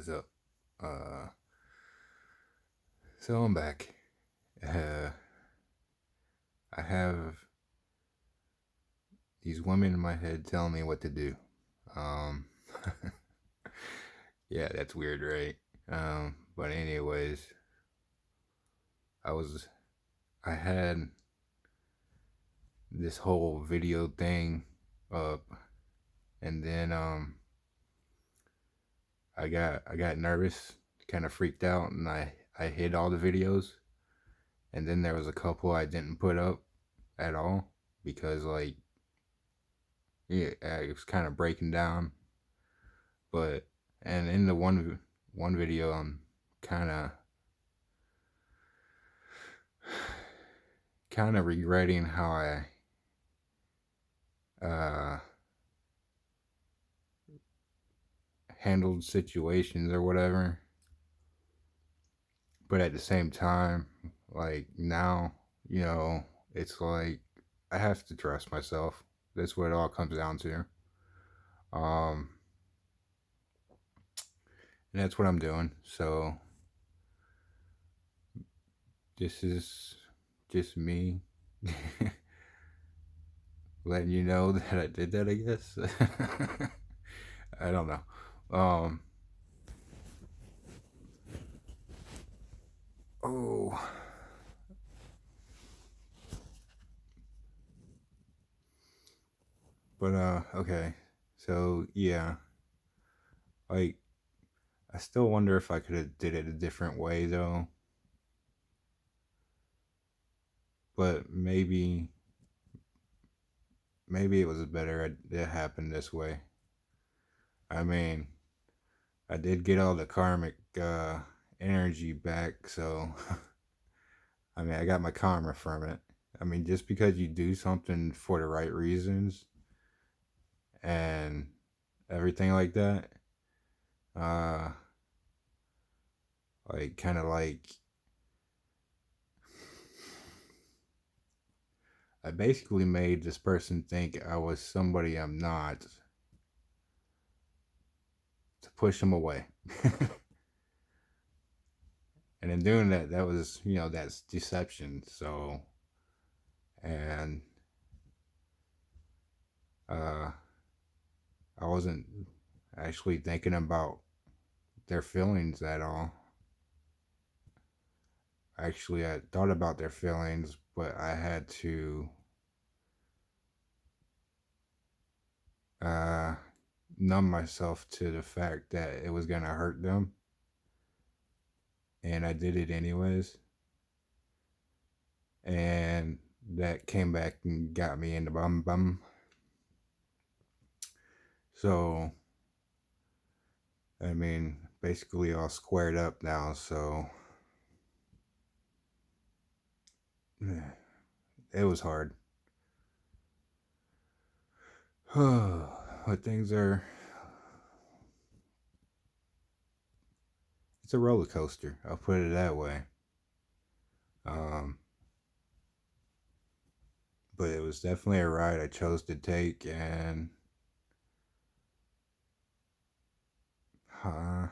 what's up? Uh, so I'm back. Uh, I have these women in my head telling me what to do. Um, yeah, that's weird, right? But anyways, I was, I had this whole video thing up, and then I got nervous, kind of freaked out, and I hid all the videos, and then there was a couple I didn't put up at all because like yeah, it was kind of breaking down. But and in the one video, I'm kind of kind of regretting how I handled situations or whatever. But at the same time, like now, you know, it's like I have to trust myself. That's what it all comes down to. Um, and that's what I'm doing. So this is just me letting you know that I did that, I guess. I don't know. Um, oh, but okay. So yeah, like I still wonder if I could have did it a different way though. But maybe it was better it happened this way. I mean, I did get all the karmic energy back, so I mean, I got my karma from it. I mean, just because you do something for the right reasons and everything like that, uh, like kind of like I basically made this person think I was somebody I'm not to push them away. And in doing that, that was, that's deception. So, and uh, I wasn't actually thinking about their feelings at all. Actually, I thought about their feelings, but I had to uh, numb myself to the fact that it was going to hurt them. And I did it anyways. And that came back and got me in the bum. So, I mean, basically all squared up now. So, it was hard. But things are, it's a roller coaster. I'll put it that way. Um, but it was definitely a ride I chose to take, and uh,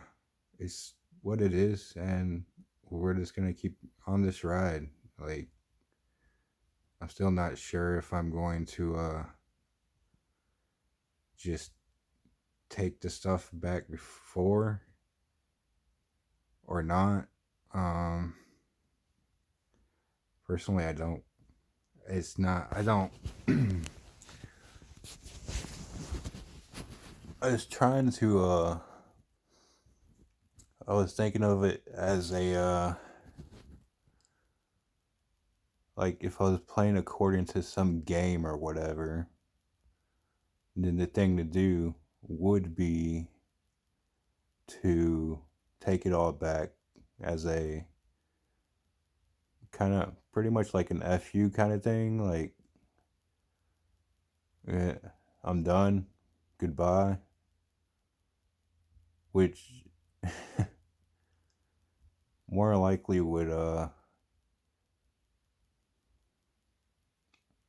it's what it is, and we're just gonna keep on this ride. Like, I'm still not sure if I'm going to just take the stuff back before or not. Um, Personally, I don't. It's not. I don't. I was trying to. I was thinking of it as a like if I was playing according to some game or whatever. Then the thing to do would be to take it all back as a kind of pretty much like an FU kind of thing. Like, yeah, I'm done. Goodbye. Which more likely would,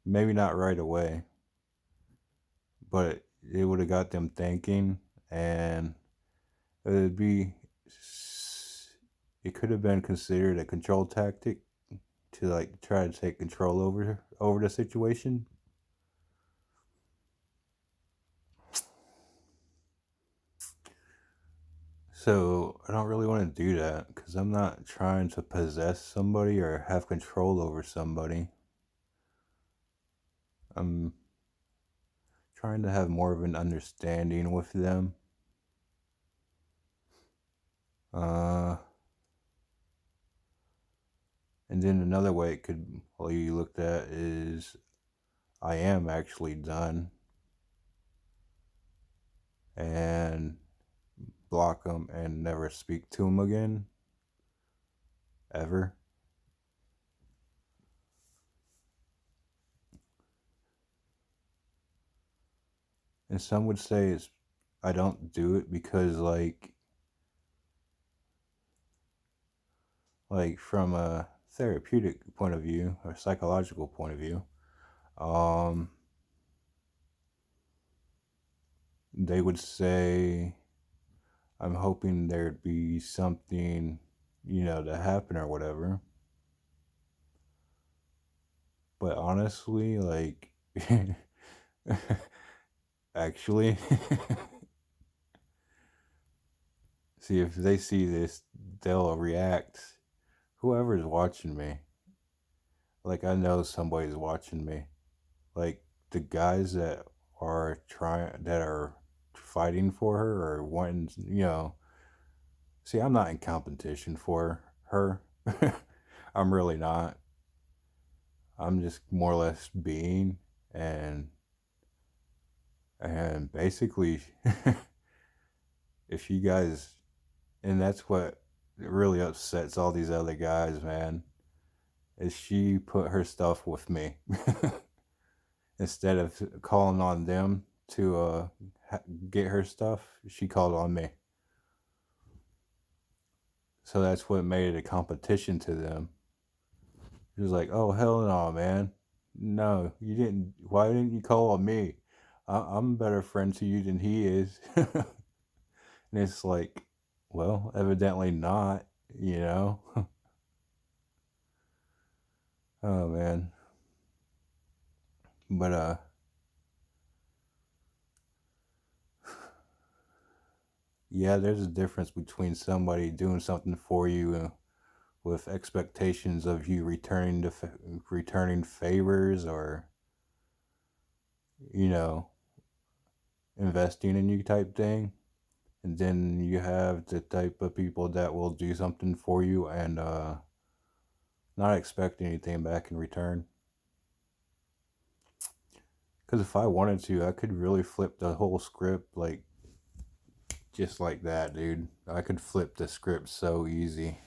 maybe not right away, but it would have got them thinking, and it'd be it could have been considered a control tactic to like try to take control over the situation. So I don't really want to do that because I'm not trying to possess somebody or have control over somebody. I'm trying to have more of an understanding with them. Uh, and then another way it could be looked at is I am actually done and block them and never speak to them again, ever. And some would say it's I don't do it because like from a therapeutic point of view or psychological point of view, um, they would say I'm hoping there'd be something, to happen or whatever. But honestly, like, actually, see, if they see this, they'll react. Whoever's watching me, like, I know somebody's watching me. Like, the guys that are fighting for her or wanting, see, I'm not in competition for her. I'm really not. I'm just more or less being and basically if you guys and that's what really upsets all these other guys, man, is she put her stuff with me instead of calling on them to get her stuff. She called on me, so that's what made it a competition to them. She was like, oh hell no, man, no, you didn't. Why didn't you call on me? I'm a better friend to you than he is. And it's like, well, evidently not, you know? Oh, man. But, yeah, there's a difference between somebody doing something for you with expectations of you returning favors or, you know, investing in you type thing. And then you have the type of people that will do something for you and not expect anything back in return. Because if I wanted to, I could really flip the whole script like just like that, dude. I could flip the script so easy.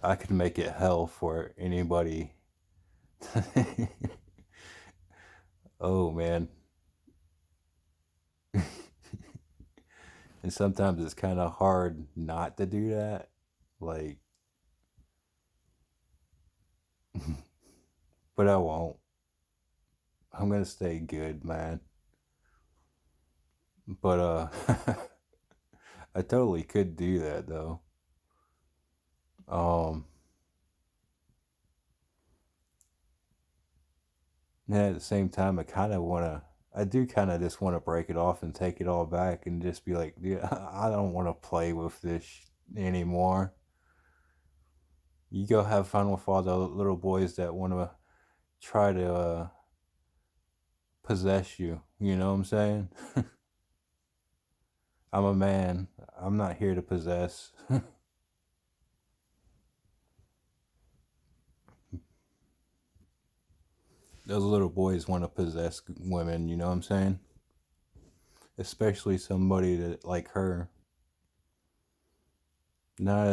I could make it hell for anybody. Oh man. And sometimes it's kind of hard not to do that. Like, but I won't. I'm gonna stay good, man. But I totally could do that though. Um, and at the same time, I do kind of just want to break it off and take it all back and just be like, yeah, I don't want to play with this anymore. You go have fun with all the little boys that want to try to possess you. You know what I'm saying? I'm a man. I'm not here to possess. Those little boys want to possess women. You know what I'm saying? Especially somebody that like her. Not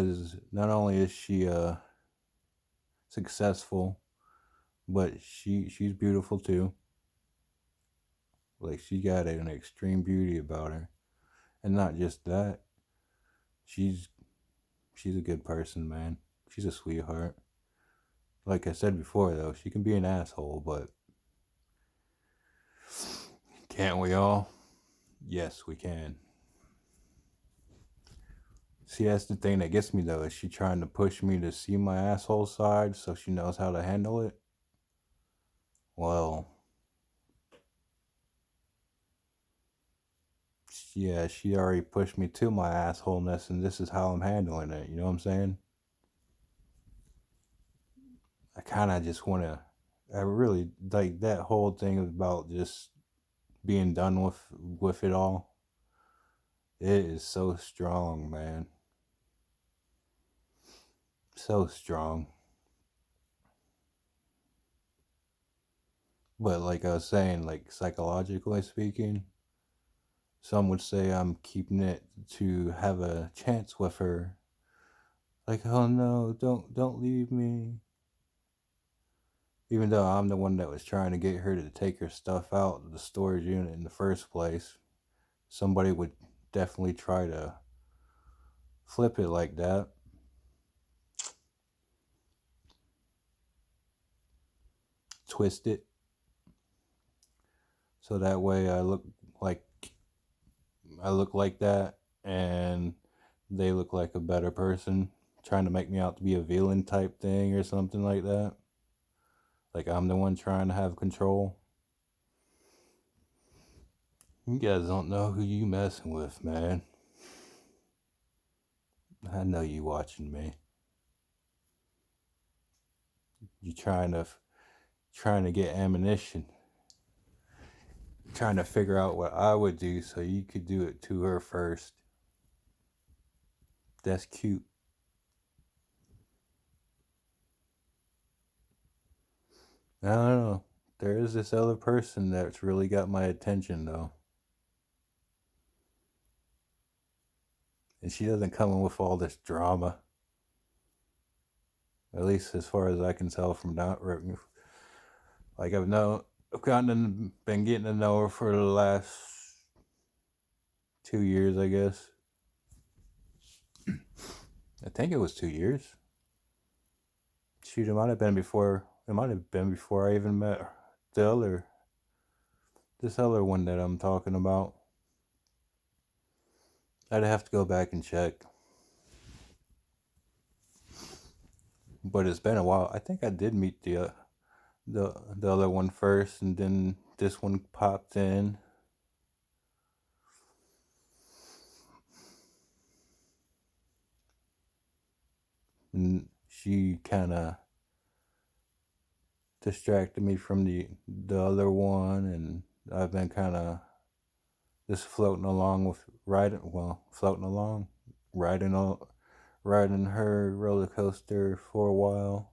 only is she successful, but she's beautiful too. Like she got an extreme beauty about her, and not just that, she's she's a good person, man. She's a sweetheart. Like I said before, though, she can be an asshole, but can't we all? Yes, we can. See, that's the thing that gets me though. Is she trying to push me to see my asshole side so she knows how to handle it? Well, yeah, she already pushed me to my assholeness, and this is how I'm handling it. You know what I'm saying? I kind of just want to. I really like that whole thing about just being done with it all. It is so strong, man. So strong. But like I was saying, like psychologically speaking, some would say I'm keeping it to have a chance with her. Like, oh no, don't leave me. Even though I'm the one that was trying to get her to take her stuff out of the storage unit in the first place, somebody would definitely try to flip it like that. Twist it. So that way like I look like that and they look like a better person, trying to make me out to be a villain type thing or something like that. Like I'm the one trying to have control. You guys don't know who you messing with, man. I know you watching me. You trying to get ammunition. Trying to figure out what I would do so you could do it to her first. That's cute. I don't know. There is this other person that's really got my attention though. And she doesn't come in with all this drama. At least as far as I can tell from not like been getting to know her for the last 2 years, I guess. I think it was 2 years. Shoot, it might have been before. It might have been before I even met the other, this other one that I'm talking about. I'd have to go back and check. But it's been a while. I think I did meet the other one first, and then this one popped in. And she kind of distracted me from the other one, and I've been kind of just floating along with riding riding her roller coaster for a while.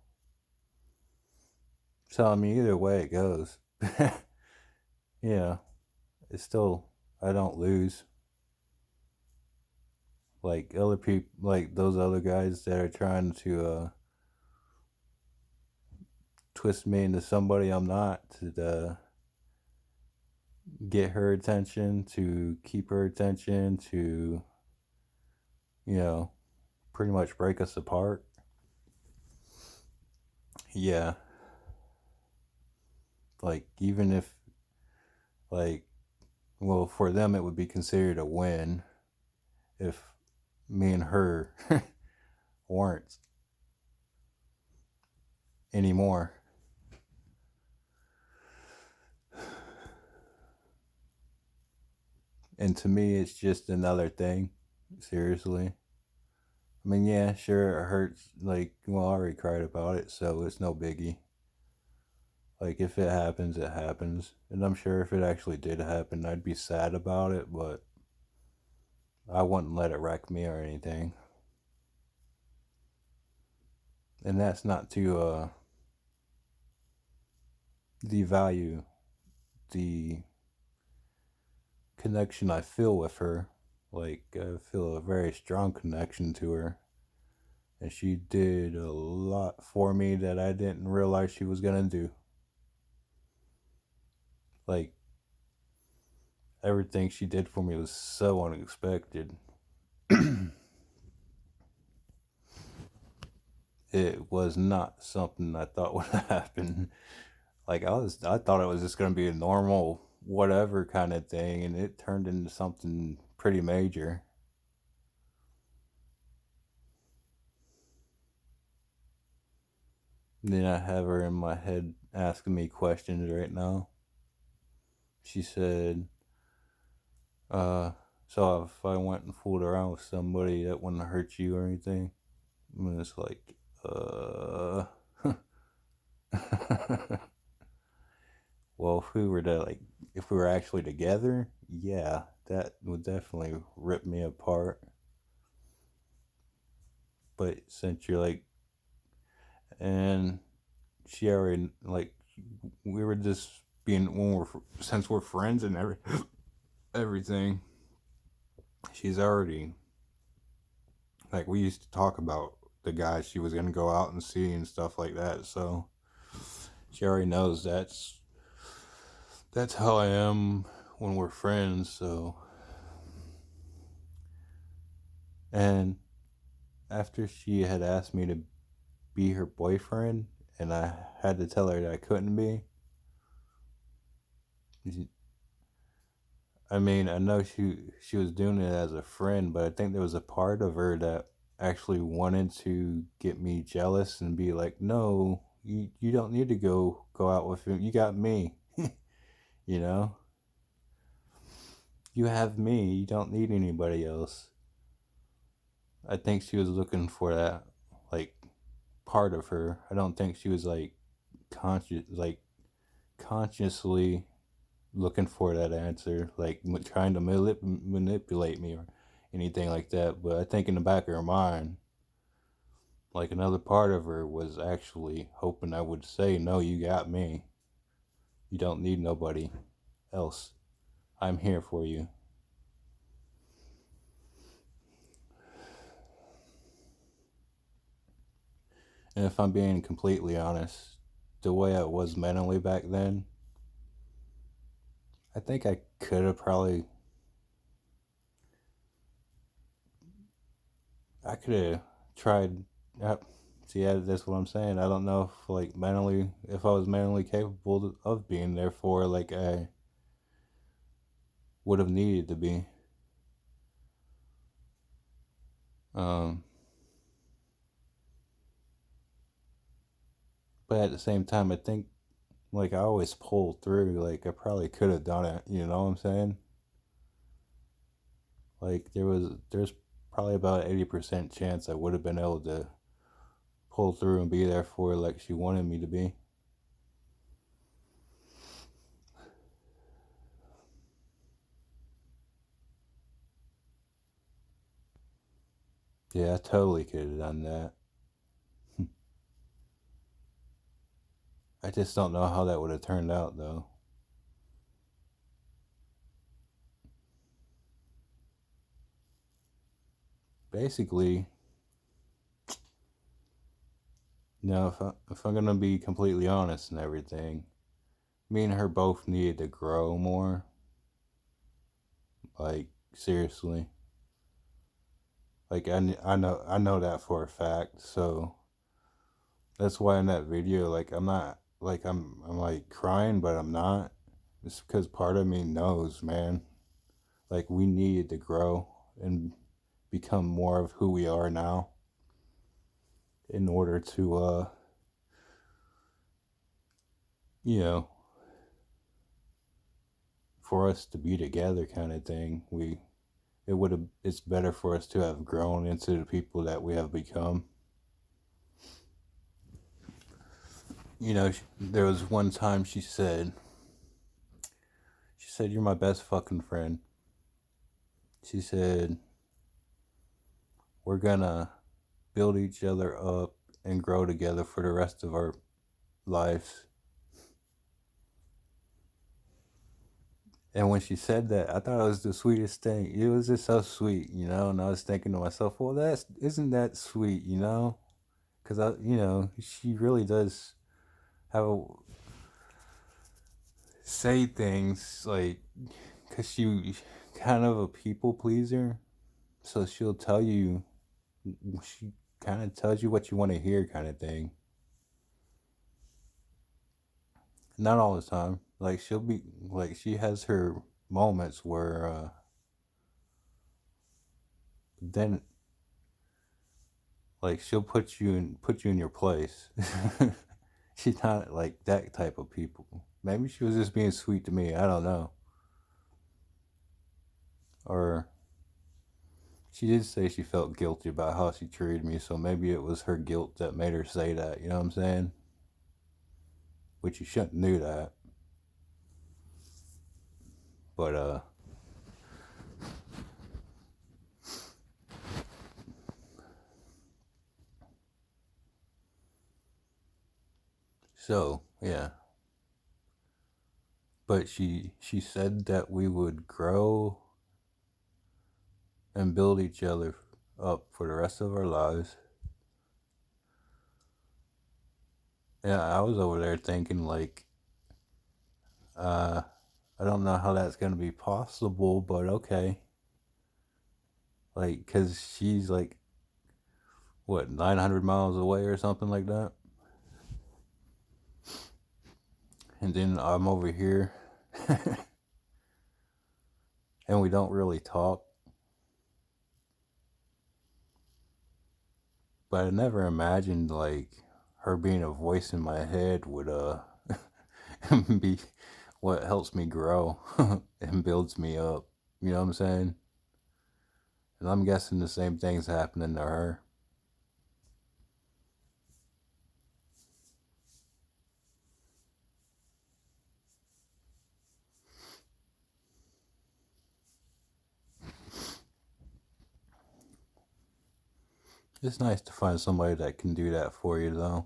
So I mean, either way it goes, yeah, it's still, I don't lose. Like other people, like those other guys that are trying to twist me into somebody I'm not, to get her attention, to keep her attention, to, you know, pretty much break us apart. Yeah. Like, even if, like, well, for them, it would be considered a win if me and her weren't anymore. And to me, it's just another thing. Seriously. I mean, yeah, sure, it hurts. Like, well, I already cried about it, so it's no biggie. Like, if it happens, it happens. And I'm sure if it actually did happen, I'd be sad about it, but I wouldn't let it wreck me or anything. And that's not to devalue the connection I feel with her. Like, I feel a very strong connection to her. And she did a lot for me that I didn't realize she was gonna do. Like, everything she did for me was so unexpected. It was not something I thought would happen. Like, I thought it was just gonna be a normal whatever kind of thing, and it turned into something pretty major. Then I have her in my head asking me questions right now. She said, so if I went and fooled around with somebody that wouldn't hurt you or anything? And it's like, uh. Well, if we were actually together, yeah, that would definitely rip me apart. But since you're like, and she already, like, we were just being, since we're friends and everything, she's already, like, we used to talk about the guy she was going to go out and see and stuff like that. So she already knows that's how I am when we're friends. So, and after she had asked me to be her boyfriend and I had to tell her that I couldn't be, I mean, I know she was doing it as a friend, but I think there was a part of her that actually wanted to get me jealous and be like, "No, you don't need to go out with him. You got me." you know? You have me. You don't need anybody else. I think she was looking for that, like, part of her. I don't think she was consciously looking for that answer, like trying to manipulate me or anything like that. But I think in the back of her mind, like, another part of her was actually hoping I would say, "No, you got me. You don't need nobody else. I'm here for you." And if I'm being completely honest, the way I was mentally back then, I think I could have probably, I could have tried. Uh, See, yeah, that's what I'm saying. I don't know if, like, mentally, if I was mentally capable of being there for, like, I would have needed to be. Um, but at the same time, I think, like, I always pull through. Like, I probably could have done it. You know what I'm saying? Like, there's probably about 80% chance I would have been able to pull through and be there for her like she wanted me to be. Yeah, I totally could have done that. I just don't know how that would have turned out, though. Basically, if I'm gonna be completely honest and everything, me and her both needed to grow more. Like, seriously. Like, I know that for a fact. So that's why in that video, like, I'm not, like, I'm like crying, but I'm not. It's because part of me knows, man. Like, we needed to grow and become more of who we are now in order to, you know, for us to be together, kind of thing. It's better for us to have grown into the people that we have become. There was one time she said, "You're my best fucking friend." She said, "We're gonna build each other up and grow together for the rest of our lives." And when she said that, I thought it was the sweetest thing. It was just so sweet, And I was thinking to myself, well, that's isn't that sweet, Because she really does have say things like, because she kind of a people pleaser, so she kind of tells you what you want to hear, kind of thing. Not all the time. Like, she'll be like, she has her moments where then, like, she'll put you in your place. She's not like that type of people. Maybe she was just being sweet to me. I don't know. Or she did say she felt guilty about how she treated me, so maybe it was her guilt that made her say that. You know what I'm saying? Which you shouldn't do that. But so yeah. But she said that we would grow and build each other up for the rest of our lives. Yeah, I was over there thinking like, uh, I don't know how that's gonna be possible, but okay. Like, cause she's like, what, 900 miles away or something like that, and then I'm over here, and we don't really talk. But I never imagined like her being a voice in my head would be what helps me grow and builds me up. You know what I'm saying? And I'm guessing the same thing's happening to her. It's nice to find somebody that can do that for you, though.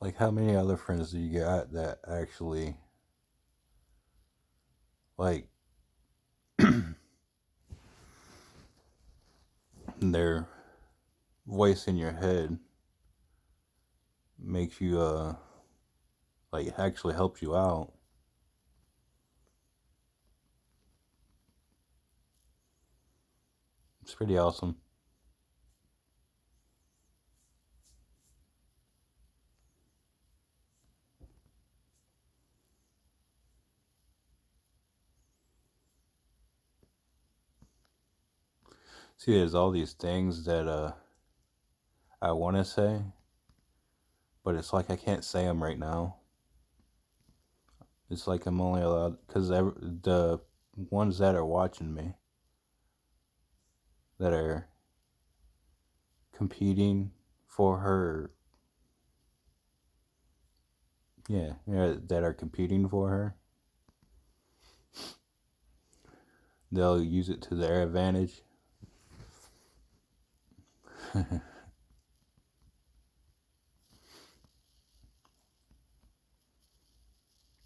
Like, how many other friends do you got that actually, like, their voice in your head makes you, like, actually helps you out? It's pretty awesome. See, there's all these things that, I want to say, but it's like I can't say them right now. It's like I'm only allowed, because the ones that are watching me, that are competing for her, yeah, that are competing for her, they'll use it to their advantage.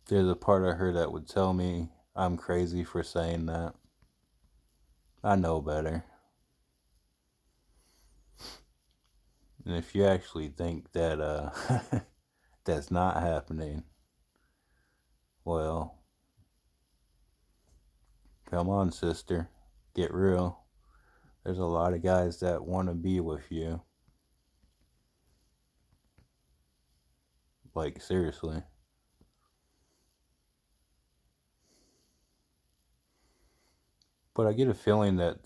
There's a part of her that would tell me I'm crazy for saying that. I know better. And if you actually think that that's not happening, well, come on, sister, get real. There's a lot of guys that want to be with you. Like, seriously. But I get a feeling that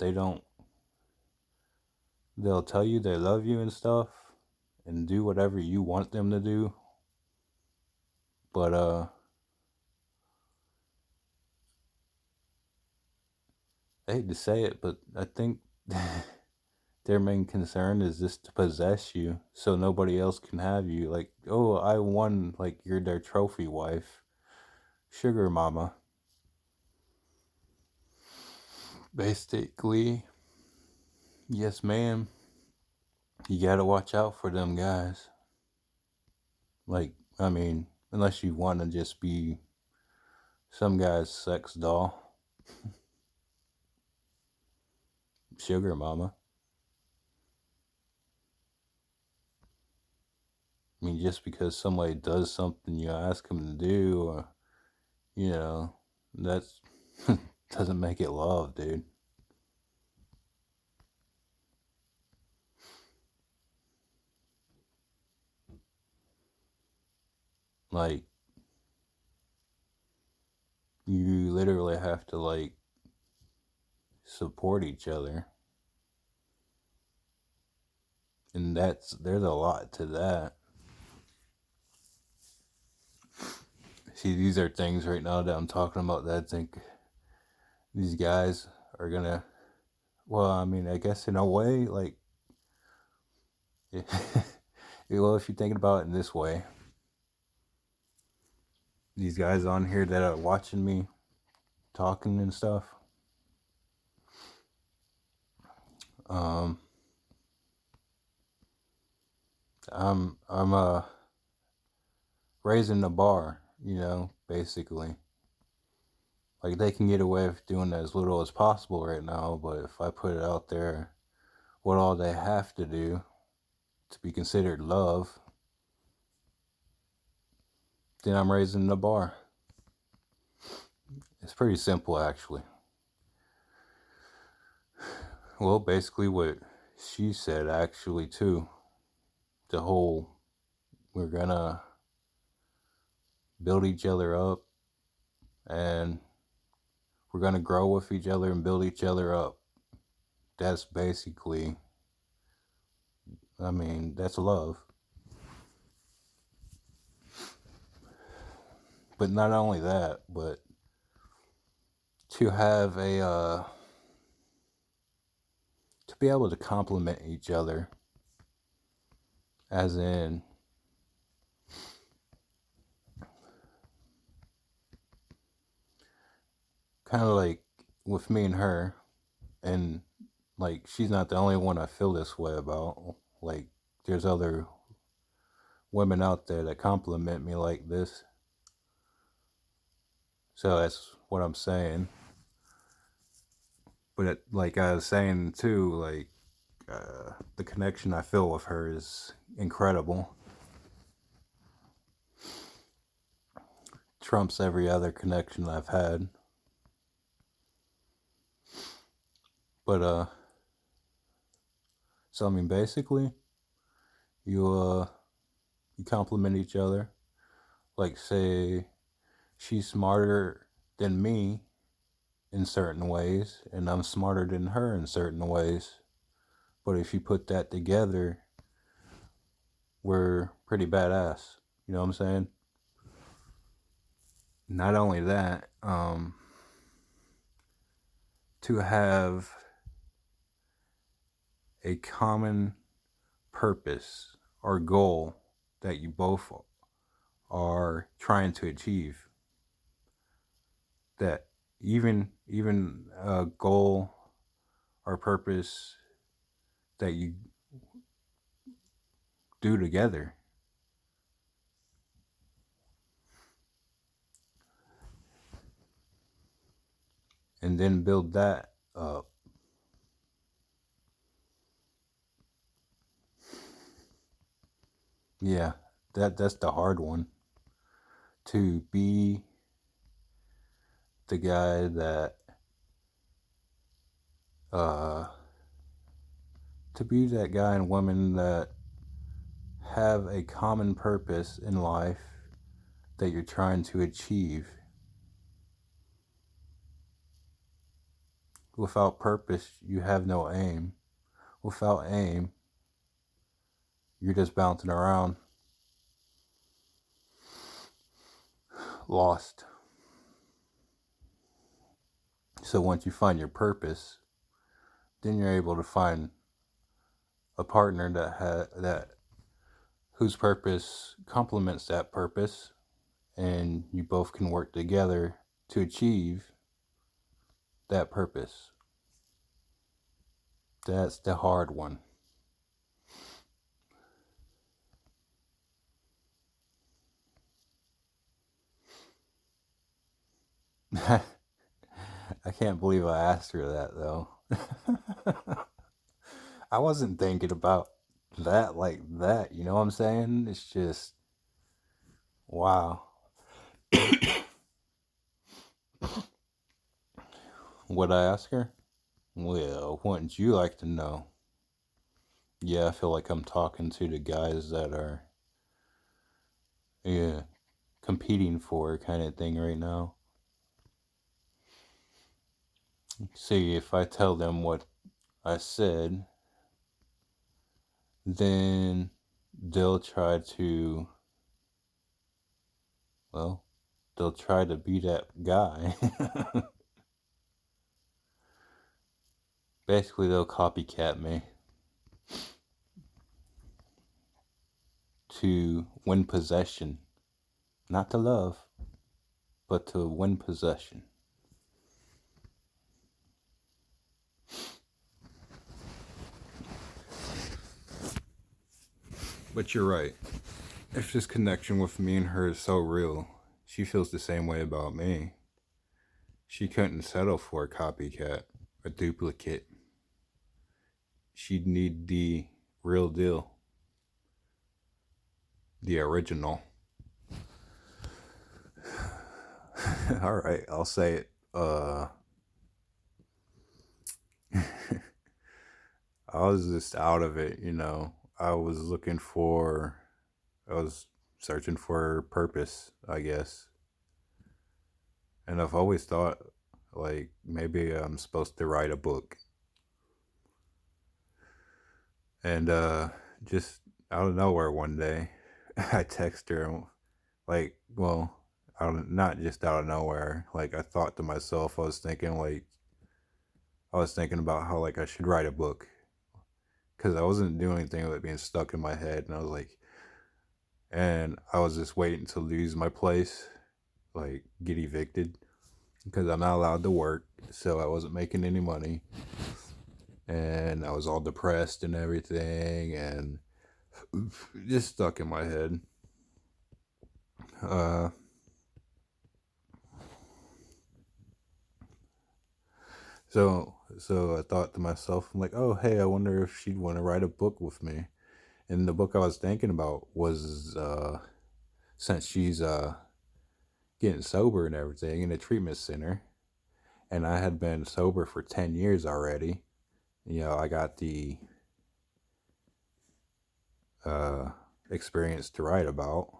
they'll tell you they love you and stuff and do whatever you want them to do. But, I hate to say it, but I think their main concern is just to possess you so nobody else can have you. Like, oh, I won, like, you're their trophy wife. Sugar mama. Basically, yes, ma'am. You gotta watch out for them guys. Like, I mean, unless you want to just be some guy's sex doll. Sugar mama. I mean, just because somebody does something you ask them to do, or, you know, that's doesn't make it love, dude. Like, you literally have to, like, support each other. And there's a lot to that. See, these are things right now that I'm talking about that I think these guys are gonna, well, I mean, I guess in a way, like, well, if you're thinking about it in this way, these guys on here that are watching me talking and stuff, I'm raising the bar, basically. Like, they can get away with doing as little as possible right now, but if I put it out there, what all they have to do to be considered love, then I'm raising the bar. It's pretty simple, actually. Well, basically what she said, actually, too. The whole, we're gonna build each other up, and we're gonna grow with each other and build each other up. That's basically, I mean, that's love. But not only that, but to have to be able to complement each other, as in, kind of like with me and her, and like, she's not the only one I feel this way about. Like, there's other women out there that compliment me like this. So that's what I'm saying. But like I was saying too, like, the connection I feel with her is incredible. Trumps every other connection I've had. But so I mean, basically, you compliment each other. Like, say she's smarter than me in certain ways, and I'm smarter than her in certain ways. But if you put that together, we're pretty badass. You know what I'm saying? Not only that, to have a common purpose or goal that you both are trying to achieve. That even a goal or purpose that you do together. And then build that up. Yeah, that's the hard one. To be the guy that to be that guy and woman that have a common purpose in life that you're trying to achieve. Without purpose, you have no aim. Without aim, you're just bouncing around, lost. So once you find your purpose, then you're able to find a partner that whose purpose complements that purpose, and you both can work together to achieve that purpose. That's the hard one. I can't believe I asked her that, though. I wasn't thinking about that like that, you know what I'm saying? It's just, wow. Would I ask her? Well, wouldn't you like to know? Yeah, I feel like I'm talking to the guys that are, yeah, competing for kind of thing right now. See, if I tell them what I said, then they'll try to, well, they'll try to be that guy. Basically, they'll copycat me to win possession. Not to love, but to win possession. But you're right. If this connection with me and her is so real, she feels the same way about me. She couldn't settle for a copycat, a duplicate. She'd need the real deal, the original. All right, I'll say it. I was just out of it, you know. I was I was searching for purpose, I guess. And I've always thought, like, maybe I'm supposed to write a book. And just out of nowhere one day, I text her, like, well, not just out of nowhere. Like, I thought to myself, I was thinking about how, like, I should write a book. Because I wasn't doing anything with being stuck in my head. And I was just waiting to lose my place, like, get evicted. Because I'm not allowed to work. So I wasn't making any money. And I was all depressed and everything. And just stuck in my head. Uh, so I thought to myself, I'm like, oh hey, I wonder if she'd want to write a book with me. And the book I was thinking about was since she's getting sober and everything in a treatment center, and I had been sober for 10 years already. You know, I got the uh, experience to write about.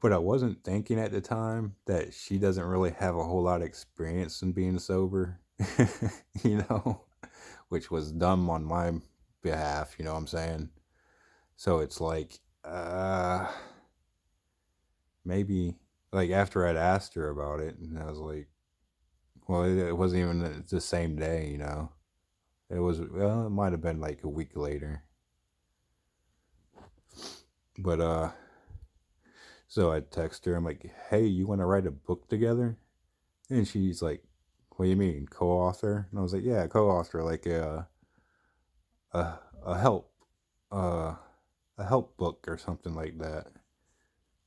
But I wasn't thinking at the time that she doesn't really have a whole lot of experience in being sober, you know, which was dumb on my behalf, you know what I'm saying? So it's like, maybe, like, after I'd asked her about it, and I was like, well, it wasn't even the same day, you know? Well, it might have been like a week later. But, so I text her, I'm like, hey, you want to write a book together? And she's like, what do you mean, co-author? And I was like, yeah, co-author, like a, a help, uh, a help book or something like that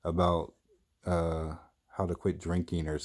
about, uh, how to quit drinking or